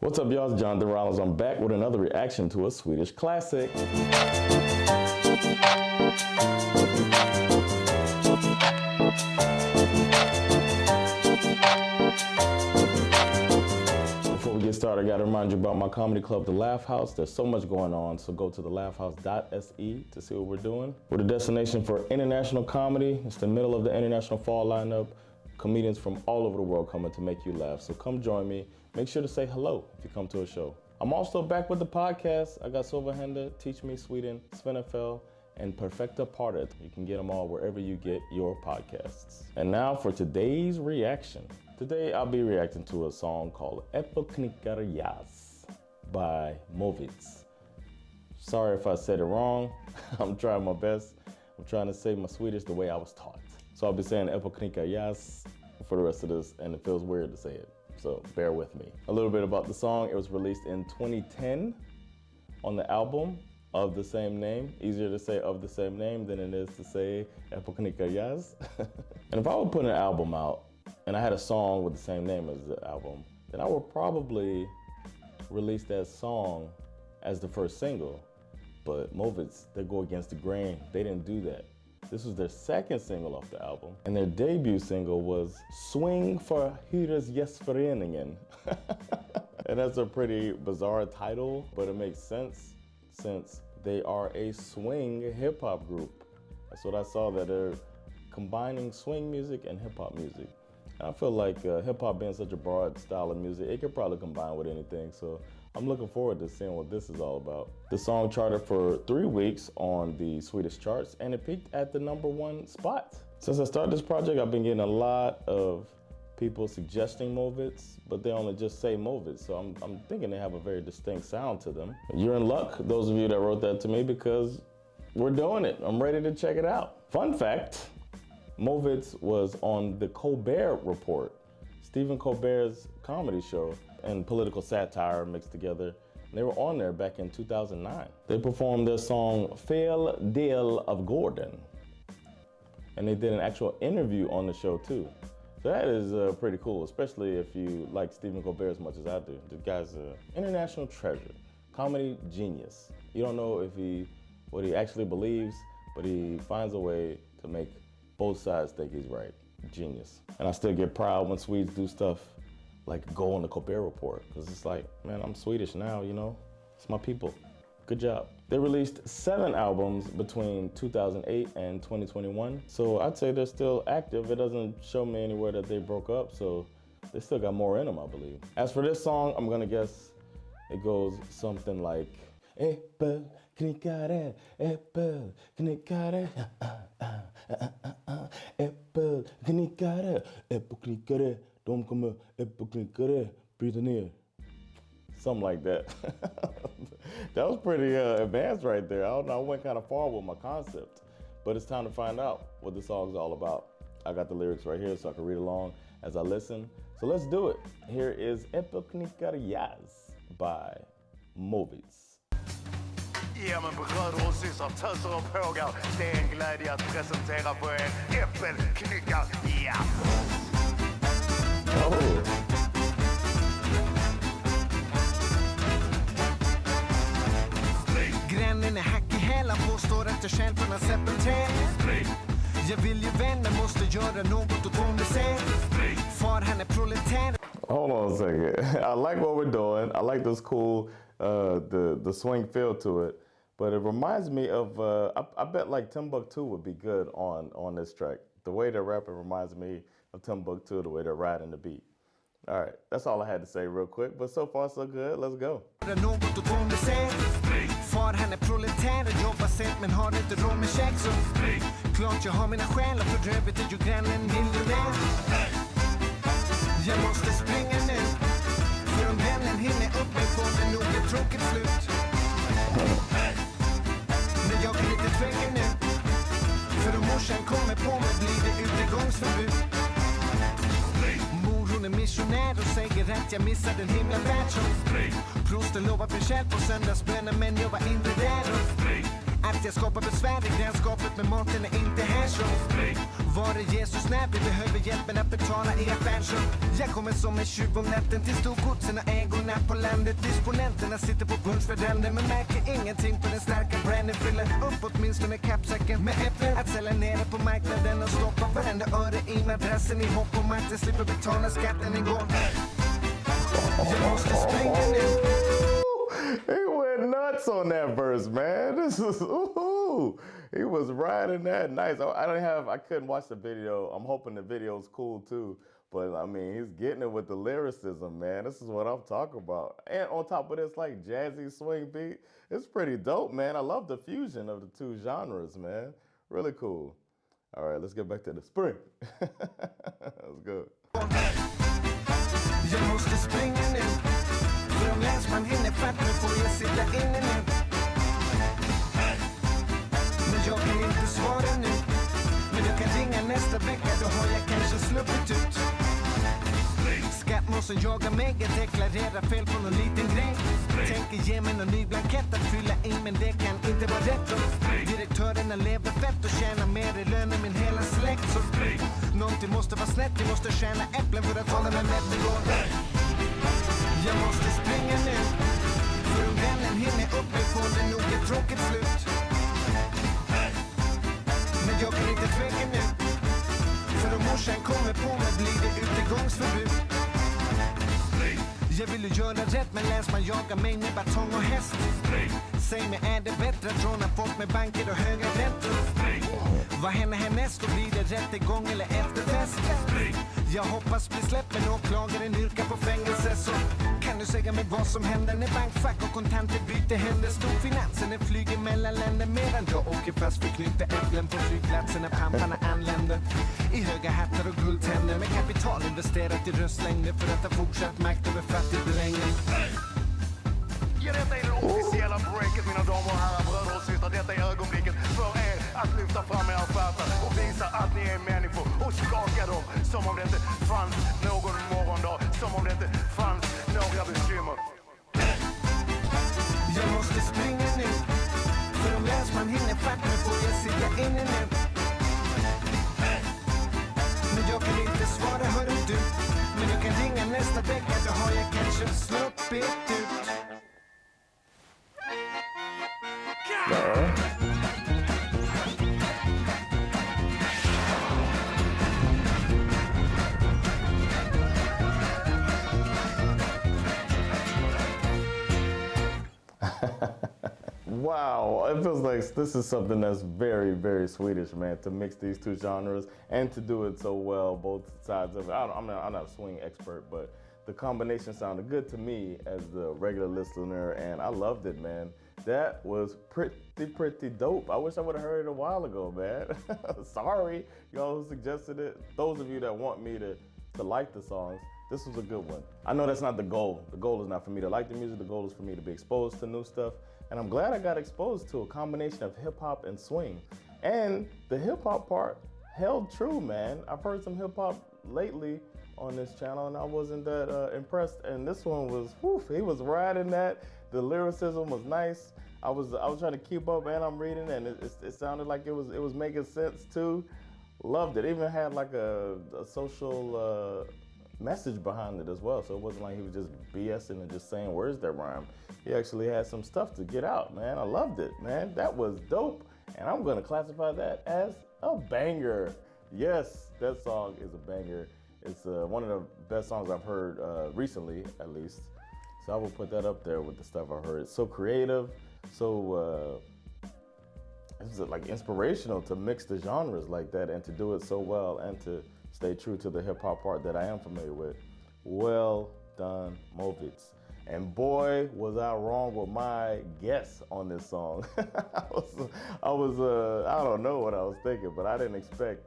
What's up, y'all? It's Jonathan Rollins. I'm back with another reaction to a Swedish classic. Before we get started, I gotta remind you about my comedy club, The Laugh House. There's so much going on, so go to thelaughhouse.se to see what we're doing. We're the destination for international comedy. It's the middle of the international fall lineup. Comedians from all over the world coming to make you laugh. So come join me. Make sure to say hello if you come to a show. I'm also back with the podcast. I got Silverhänder, Teach Me Sweden, Svenska, and Perfecta Parted. You can get them all wherever you get your podcasts. And now for today's reaction. Today I'll be reacting to a song called Äppelknyckarjazz by Movits. Sorry if I said it wrong. I'm trying my best. I'm trying to say my Swedish the way I was taught. So I'll be saying Äppelknyckarjazz for the rest of this, and it feels weird to say it, so bear with me. A little bit about the song. It was released in 2010 on the album of the same name. Easier to say of the same name than it is to say Äppelknyckarjazz. And if I would put an album out, and I had a song with the same name as the album, then I would probably release that song as the first single. But Movits, they go against the grain. They didn't do that. This was their second single off the album, and their debut single was Swing för Hyresgästföreningen. And that's a pretty bizarre title, but it makes sense since they are a swing hip-hop group. That's what I saw, that they're combining swing music and hip-hop music. And I feel like hip-hop being such a broad style of music, it could probably combine with anything. So I'm looking forward to seeing what this is all about. The song charted for 3 weeks on the Swedish charts, and it peaked at the #1 spot. Since I started this project, I've been getting a lot of people suggesting Movits, but they only just say Movits, so I'm thinking they have a very distinct sound to them. You're in luck, those of you that wrote that to me, because we're doing it. I'm ready to check it out. Fun fact, Movits was on the Colbert Report, Stephen Colbert's comedy show, and political satire mixed together. And they were on there back in 2009. They performed their song Fel del av gården. And they did an actual interview on the show too. So that is pretty cool, especially if you like Stephen Colbert as much as I do. The guy's an international treasure, comedy genius. You don't know what he actually believes, but he finds a way to make both sides think he's right. Genius. And I still get proud when Swedes do stuff like go on the Colbert Report, because it's like, man, I'm Swedish now, you know? It's my people. Good job. They released 7 albums between 2008 and 2021, so I'd say they're still active. It doesn't show me anywhere that they broke up, so they still got more in them, I believe. As for this song, I'm gonna guess it goes something like Äppelknyckare, äppelknyckare, äppelknyckare, äppelknyckare, de kommer äppelknyckare, bryta ner. Something like that. That was pretty advanced right there. I don't know, I went kind of far with my concept, but it's time to find out what the song's all about. I got the lyrics right here so I can read along as I listen. So let's do it. Here is Äppelknyckarjazz by Movits. Ja men bröder och systrar, töser och pågar. Det är en glädje att presentera för er Äppelknyckarjazz. Oh. Grannen är hack i hälen, påstår att jag själv från hans äppelträd. Jag vill ju vända, måste göra något åt hon ser. Far han är proletär. Hold on a second. I like what we're doing. I like this cool, the swing feel to it. But it reminds me of, I bet like Timbuktu would be good on this track. The way they're rapping reminds me of Timbuktu, the way they're riding the beat. All right, that's all I had to say real quick, but so far so good. Let's go. Far han är proletär och jobbar sent men har inte råd med käk, så klart jag har mina själar, för övrigt är ju grannen miljonär. Jag måste springa nu, för om vännen hinner upp mig får det nog ett tråkigt slut. Men jag kan inte tveka nu, för om morsan kommer på mig blir det utegångsförbud. Mor hon är missionär och säger att jag missade en himla värld som prosten lovar mig själv på söndagsbönen, men jag var inte där. Att jag skapar besvär i grannskapet med maten är inte här, så Var är Jesus när vi behöver hjälpen att betala era fanshow? Jag kommer som en tjuv om natten till storgodsen och ägorna på landet. Disponenterna sitter på bundsföräldern men märker ingenting på den starka branden. Fyller upp åtminstone kappsäcken med äpplen. Att sälja nere på marknaden och stoppa varenda öre i madrassen i hopp om att jag slipper betala skatten en gång. Jag måste springa nu. He went nuts on that verse, man. This is he was riding that nice. I couldn't watch the video. I'm hoping the video's cool too. But I mean, he's getting it with the lyricism, man. This is what I'm talking about. And on top of this, like jazzy swing beat, it's pretty dope, man. I love the fusion of the two genres, man. Really cool. All right, let's get back to the spring. That's good. Jag måste springa nu. För om länsman hinner fatt mig får jag sitta inne nu. Men jag kan inte svara nu. Men jag kan ringa nästa vecka, då har jag kanske sluppit ut. Skattmåsen jagar mig, jag deklarerar fel på någon liten grej. Tänker ge mig någon ny blankett att fylla i, men det kan inte vara rätt. Direktörerna lever fett och tjänar mer i lön än min hela släkt. Så någonting måste vara snett, vi måste tjäna äpplen för att hålla mig mätt i går. Jag måste springa nu. För om vännen hinner upp mig får det nog ett tråkigt slut. Men jag kan inte tveka nu. För om morsan kommer på mig blir det utegångsförbud. Jag vill ju göra rätt men länsman jagar mig med batong och häst. Säg mig, är det bättre att råna folk med banker och höga räntor? Vad händer härnäst? Då blir det rättegång eller efterfest? Jag hoppas bli släppt men åklagaren yrkar på fängelse. Så kan du säga mig vad som händer när bankfack och kontanter byter händer? Storfinansen flyger mellan länder medan jag åker fast för knyckta äpplen på flygplatsen när pamparna anländer. I höga hattar och guldtänder med kapital investerat i röstlängder för att ha fortsatt makt över fattigdrängen. Ja, detta är det officiella breaket, mina damer och herrar, bröder och systrar. Detta är ögonblicket för er att lyfta fram era stjärtar och visa att ni är människor och skaka dem som om det inte fanns någon morgondag, som om det inte fanns några bekymmer. Jag måste springa nu. För om länsman hinner fatt mig får jag sitta inne nu. Men jag kan inte svara, hör du. Men jag kan ringa nästa vecka, då har jag kanske sluppit ut. Wow, it feels like this is something that's very, very Swedish, man, to mix these two genres and to do it so well, both sides of it. I'm not a swing expert, but the combination sounded good to me as the regular listener, and I loved it, man. That was pretty dope. I wish I would have heard it a while ago, man. Sorry, y'all who suggested it. Those of you that want me to like the songs, this was a good one. I know that's not the goal. The goal is not for me to like the music. The goal is for me to be exposed to new stuff. And I'm glad I got exposed to a combination of hip hop and swing. And the hip hop part held true, man. I've heard some hip hop lately on this channel and I wasn't that impressed. And this one was, whew, he was riding that. The lyricism was nice. I was trying to keep up and I'm reading and it sounded like it was making sense too. Loved it. Even had like a social message behind it as well. So it wasn't like he was just BSing and just saying words that rhyme. He actually had some stuff to get out, man. I loved it, man. That was dope. And I'm gonna classify that as a banger. Yes, that song is a banger. It's one of the best songs I've heard recently, at least. So I will put that up there with the stuff I heard. It's so creative, so it's like inspirational to mix the genres like that and to do it so well and to stay true to the hip hop part that I am familiar with. Well done, Movits. And boy, was I wrong with my guess on this song. I don't know what I was thinking, but I didn't expect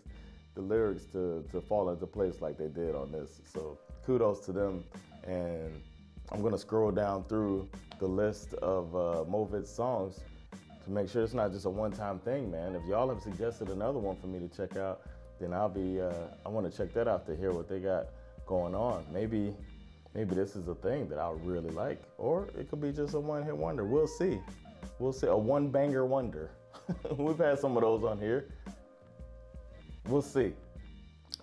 the lyrics to fall into place like they did on this. So kudos to them. And I'm gonna scroll down through the list of Movits songs to make sure it's not just a one-time thing, man. If y'all have suggested another one for me to check out, then I wanna check that out to hear what they got going on. Maybe this is a thing that I really like, or it could be just a one-hit wonder. We'll see. We'll see, a one-banger wonder. We've had some of those on here. We'll see.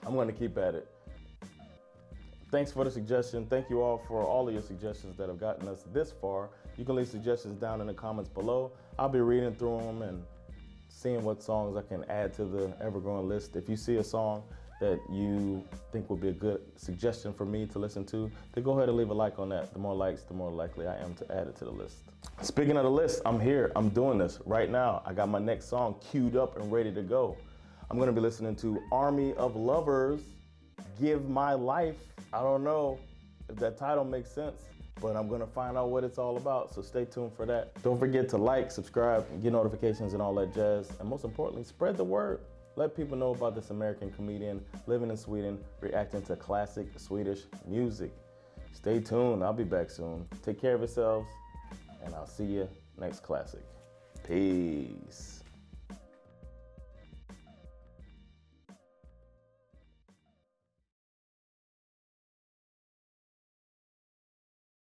I'm gonna keep at it. Thanks for the suggestion. Thank you all for all of your suggestions that have gotten us this far. You can leave suggestions down in the comments below. I'll be reading through them and seeing what songs I can add to the ever-growing list. If you see a song that you think would be a good suggestion for me to listen to, then go ahead and leave a like on that. The more likes, the more likely I am to add it to the list. Speaking of the list, I'm here. I'm doing this right now. I got my next song queued up and ready to go. I'm gonna be listening to Army of Lovers, Give My Life. I don't know if that title makes sense, but I'm gonna find out what it's all about, so stay tuned for that. Don't forget to like, subscribe, and get notifications and all that jazz. And most importantly, spread the word. Let people know about this American comedian living in Sweden, reacting to classic Swedish music. Stay tuned, I'll be back soon. Take care of yourselves, and I'll see you next classic. Peace.